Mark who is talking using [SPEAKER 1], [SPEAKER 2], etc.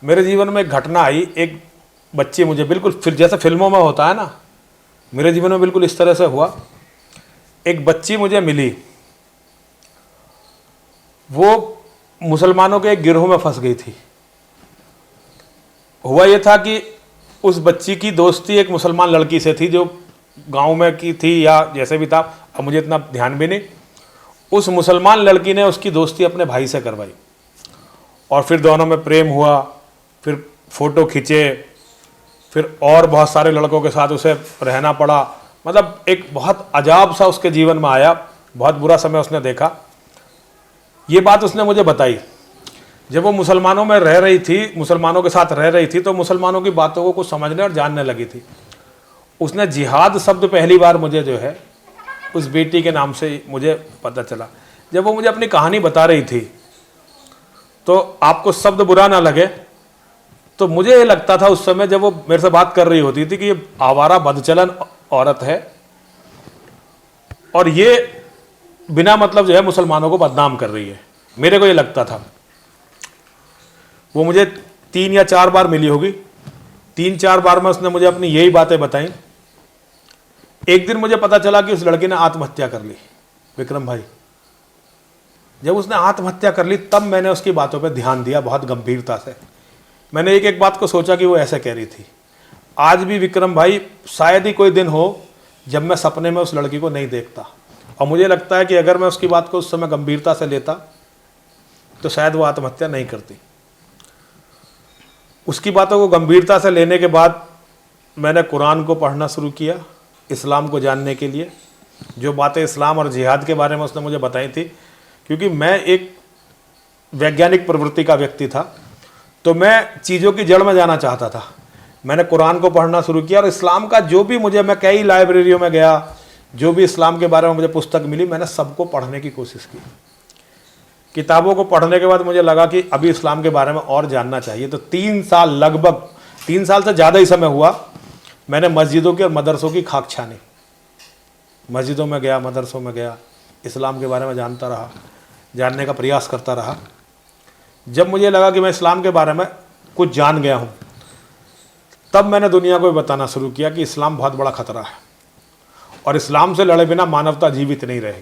[SPEAKER 1] मेरे जीवन में एक घटना आई। एक बच्ची मुझे बिल्कुल फिर जैसे फिल्मों में होता है ना, मेरे जीवन में बिल्कुल इस तरह से हुआ। एक बच्ची मुझे मिली, वो मुसलमानों के एक गिरोह में फंस गई थी। हुआ ये था कि उस बच्ची की दोस्ती एक मुसलमान लड़की से थी जो गांव में की थी या जैसे भी था, अब मुझे इतना ध्यान भी नहीं। उस मुसलमान लड़की ने उसकी दोस्ती अपने भाई से करवाई और फिर दोनों में प्रेम हुआ, फिर फ़ोटो खींचे, फिर और बहुत सारे लड़कों के साथ उसे रहना पड़ा। मतलब एक बहुत अजाब सा उसके जीवन में आया, बहुत बुरा समय उसने देखा। ये बात उसने मुझे बताई। जब वो मुसलमानों में रह रही थी, मुसलमानों के साथ रह रही थी, तो मुसलमानों की बातों को कुछ समझने और जानने लगी थी। उसने जिहाद शब्द पहली बार मुझे जो है उस बेटी के नाम से मुझे पता चला। जब वो मुझे अपनी कहानी बता रही थी, तो आपको शब्द बुरा ना लगे, तो मुझे ये लगता था उस समय जब वो मेरे से बात कर रही होती थी कि ये आवारा बदचलन औरत है और ये बिना मतलब जो है मुसलमानों को बदनाम कर रही है। मेरे को ये लगता था। वो मुझे 3 या 4 बार मिली होगी। 3-4 बार में उसने मुझे अपनी यही बातें बताई। एक दिन मुझे पता चला कि उस लड़की ने आत्महत्या कर ली। विक्रम भाई, जब उसने आत्महत्या कर ली तब मैंने उसकी बातों पर ध्यान दिया बहुत गंभीरता से। मैंने एक एक बात को सोचा कि वो ऐसे कह रही थी। आज भी विक्रम भाई शायद ही कोई दिन हो जब मैं सपने में उस लड़की को नहीं देखता, और मुझे लगता है कि अगर मैं उसकी बात को उस समय गंभीरता से लेता तो शायद वो आत्महत्या नहीं करती। उसकी बातों को गंभीरता से लेने के बाद मैंने कुरान को पढ़ना शुरू किया इस्लाम को जानने के लिए। जो बातें इस्लाम और जिहाद के बारे में उसने मुझे बताई थी, क्योंकि मैं एक वैज्ञानिक प्रवृत्ति का व्यक्ति था, तो मैं चीज़ों की जड़ में जाना चाहता था। मैंने कुरान को पढ़ना शुरू किया और इस्लाम का जो भी मुझे, मैं कई लाइब्रेरियों में गया, जो भी इस्लाम के बारे में मुझे पुस्तक मिली मैंने सबको पढ़ने की कोशिश की। किताबों को पढ़ने के बाद मुझे लगा कि अभी इस्लाम के बारे में और जानना चाहिए। तो 3 साल, लगभग 3 साल से ज़्यादा ही समय हुआ, मैंने मस्जिदों की और मदरसों की खाक छानी। मस्जिदों में गया, मदरसों में गया, इस्लाम के बारे में जानता रहा, जानने का प्रयास करता रहा। जब मुझे लगा कि मैं इस्लाम के बारे में कुछ जान गया हूँ, तब मैंने दुनिया को बताना शुरू किया कि इस्लाम बहुत बड़ा खतरा है और इस्लाम से लड़े बिना मानवता जीवित नहीं रहेगी।